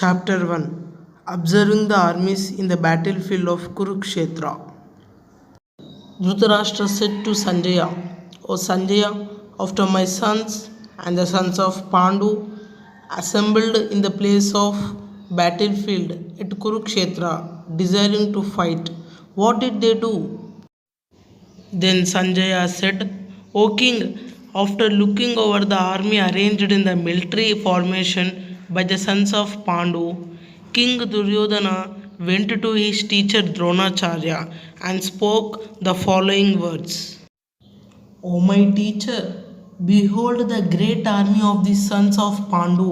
Chapter 1 Observing the Armies in the Battlefield of Kurukshetra. Dhritarashtra said to Sanjaya, O Sanjaya, after my sons and the sons of Pandu assembled in the place of battlefield at Kurukshetra, desiring to fight, what did they do? Then Sanjaya said, O king, after looking over the army arranged in the military formation by the sons of Pandu, King Duryodhana went to his teacher Dronacharya and spoke the following words. O my teacher, behold the great army of the sons of Pandu,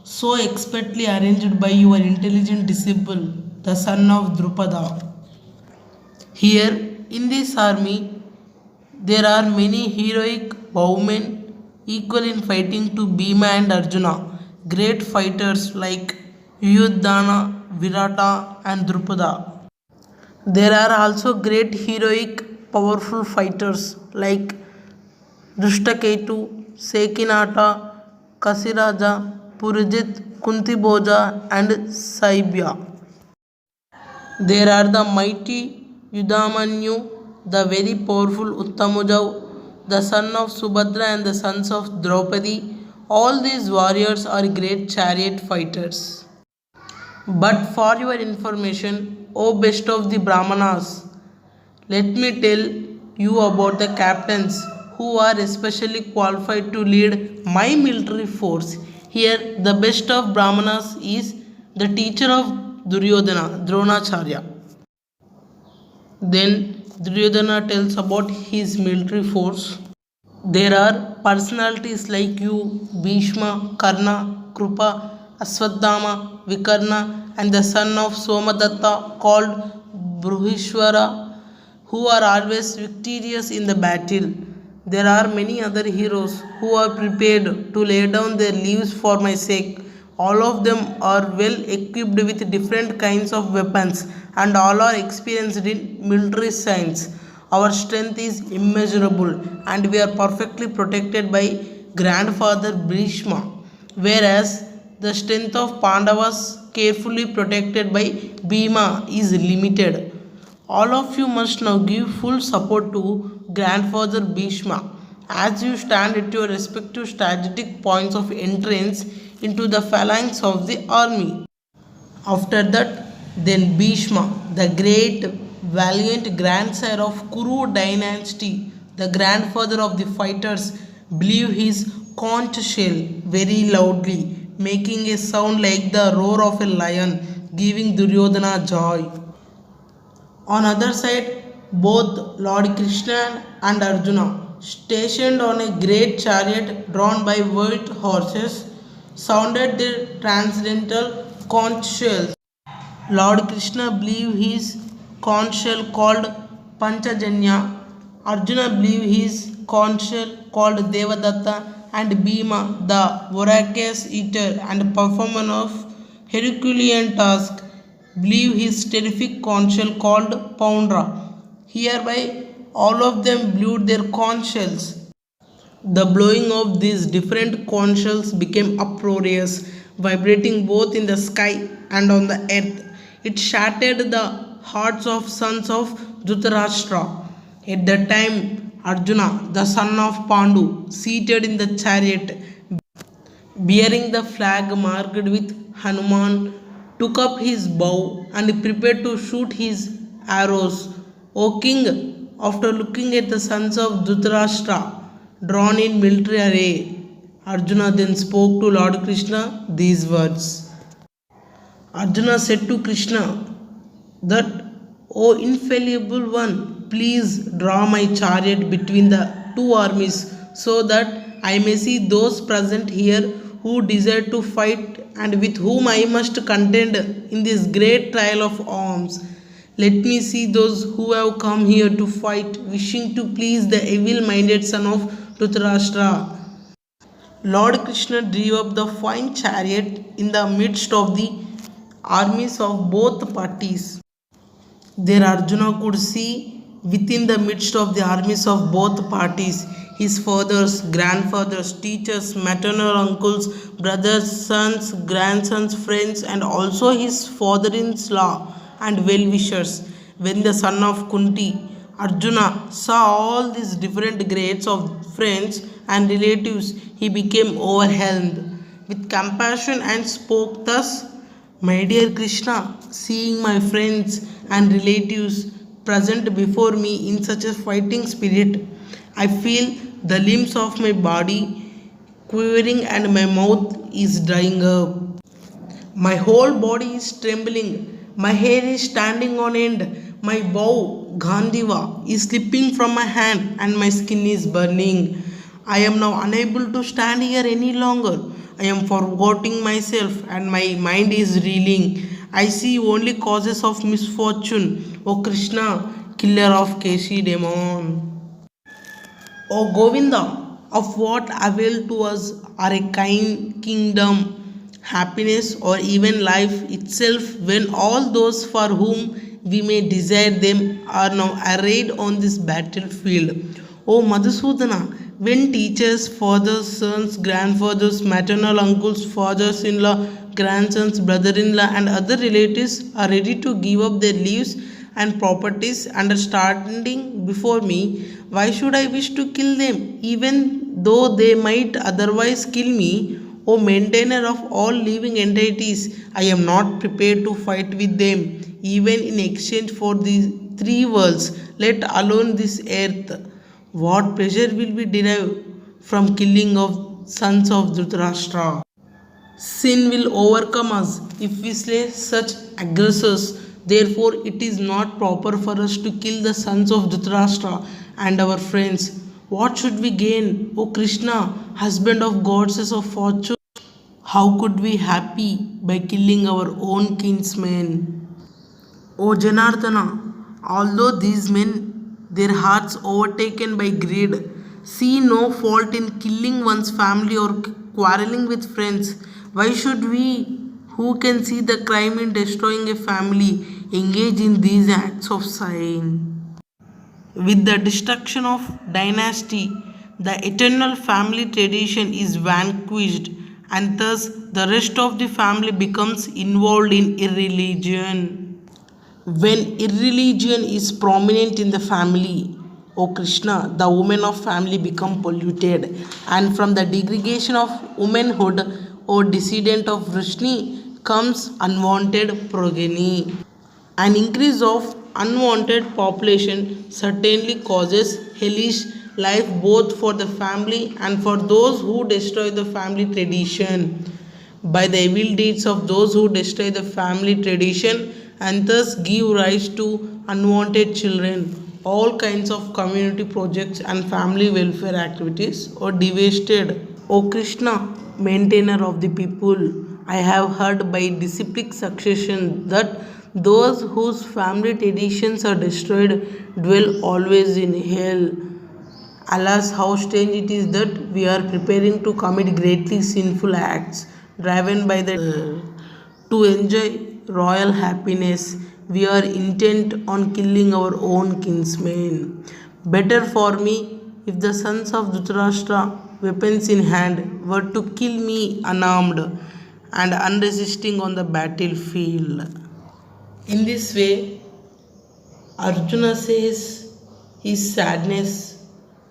so expertly arranged by your intelligent disciple, the son of Drupada. Here, in this army, there are many heroic bowmen equal in fighting to Bhima and Arjuna, great fighters like Yudhana, Virata, and Drupada. There are also great heroic, powerful fighters like Drishtaketu, Sekinata, Kasiraja, Purijit, Kuntibhoja, and Saibya. There are the mighty Yudhamanyu, the very powerful Uttamujav, the son of Subhadra and the sons of Draupadi. All these warriors are great chariot fighters. But for your information, O best of the Brahmanas, let me tell you about the captains who are especially qualified to lead my military force. Here, the best of Brahmanas is the teacher of Duryodhana, Dronacharya. Then Duryodhana tells about his military force. There are personalities like you, Bhishma, Karna, Krupa, Aswadhama, Vikarna, and the son of Somadatta called Bruhishwara, who are always victorious in the battle. There are many other heroes who are prepared to lay down their lives for my sake. All of them are well equipped with different kinds of weapons and all are experienced in military science. Our strength is immeasurable and we are perfectly protected by grandfather Bhishma, whereas the strength of Pandavas carefully protected by Bhima is limited. All of you must now give full support to grandfather Bhishma as you stand at your respective strategic points of entrance into the phalanx of the army. After that, then Bhishma, the great valiant grandsire of Kuru dynasty, the grandfather of the fighters, blew his conch shell very loudly, making a sound like the roar of a lion, giving Duryodhana joy. On other side, both Lord Krishna and Arjuna, stationed on a great chariot drawn by white horses, sounded their transcendental conch shells. Lord Krishna blew his conch shell called Panchajanya, Arjuna blew his conch shell called Devadatta, and Bhima, the voracious eater and performer of Herculean task, blew his terrific conch shell called Poundra. Hereby, all of them blew their conch shells. The blowing of these different conch shells became uproarious, vibrating both in the sky and on the earth. It shattered the hearts of sons of Dhritarashtra. At that time, Arjuna, the son of Pandu, seated in the chariot, bearing the flag marked with Hanuman, took up his bow and prepared to shoot his arrows. O king, after looking at the sons of Dhritarashtra drawn in military array, Arjuna then spoke to Lord Krishna these words. Arjuna said to Krishna that, O infallible one, please draw my chariot between the two armies so that I may see those present here who desire to fight and with whom I must contend in this great trial of arms. Let me see those who have come here to fight, wishing to please the evil-minded son of Dhritarashtra. Lord Krishna drew up the fine chariot in the midst of the armies of both parties. There Arjuna could see within the midst of the armies of both parties. His fathers, grandfathers, teachers, maternal uncles, brothers, sons, grandsons, friends, and also his father in law and well wishers. When the son of Kunti, Arjuna, saw all these different grades of friends and relatives, he became overwhelmed with compassion and spoke thus: My dear Krishna, seeing my friends and relatives present before me in such a fighting spirit, I feel the limbs of my body quivering and my mouth is drying up. My whole body is trembling. My hair is standing on end. My bow, Gandhiva, is slipping from my hand and my skin is burning. I am now unable to stand here any longer. I am forgetting myself and my mind is reeling. I see only causes of misfortune. O Krishna, killer of Keshi demon. O Govinda, of what avail to us are a kind kingdom, happiness, or even life itself when all those for whom we may desire them are now arrayed on this battlefield? O Madhusudana, when teachers, fathers, sons, grandfathers, maternal uncles, fathers in law, grandsons, brother in law, and other relatives are ready to give up their lives and properties and are standing before me, why should I wish to kill them, even though they might otherwise kill me? O maintainer of all living entities, I am not prepared to fight with them, even in exchange for the three worlds, let alone this earth. What pleasure will we derive from killing of sons of Dhritarashtra? Sin will overcome us if we slay such aggressors. Therefore, it is not proper for us to kill the sons of Dhritarashtra and our friends. What should we gain, O Krishna, husband of goddesses of fortune? How could we happy by killing our own kinsmen? O Janardana, although these men, their hearts overtaken by greed, see no fault in killing one's family or quarreling with friends, why should we, who can see the crime in destroying a family, engage in these acts of sin? With the destruction of dynasty, the eternal family tradition is vanquished, and thus the rest of the family becomes involved in irreligion. When irreligion is prominent in the family, O Krishna, the women of family become polluted, and from the degradation of womanhood, O descendant of Vrishni, comes unwanted progeny. An increase of unwanted population certainly causes hellish life both for the family and for those who destroy the family tradition. By the evil deeds of those who destroy the family tradition and thus give rise to unwanted children, all kinds of community projects and family welfare activities are devastated. O Krishna, maintainer of the people, I have heard by disciplic succession that those whose family traditions are destroyed dwell always in hell. Alas, how strange it is that we are preparing to commit greatly sinful acts, driven by the to enjoy royal happiness. We are intent on killing our own kinsmen. Better for me if the sons of Dhritarashtra, weapons in hand, were to kill me unarmed and unresisting on the battlefield. In this way, Arjuna says his sadness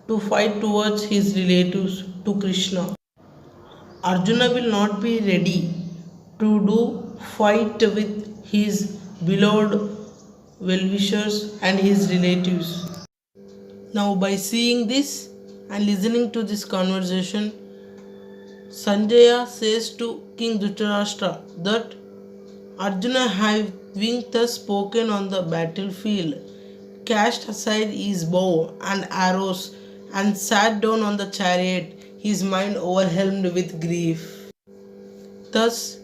to fight towards his relatives to Krishna. Arjuna will not be ready to do fight with his beloved well-wishers and his relatives. Now, by seeing this and listening to this conversation, Sanjaya says to King Dhritarashtra that Arjuna, having thus spoken on the battlefield, cast aside his bow and arrows and sat down on the chariot, his mind overwhelmed with grief. Thus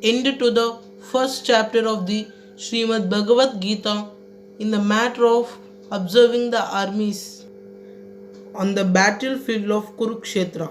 ended to the first chapter of the Srimad Bhagavad-gita in the matter of observing the armies on the battlefield of Kurukshetra.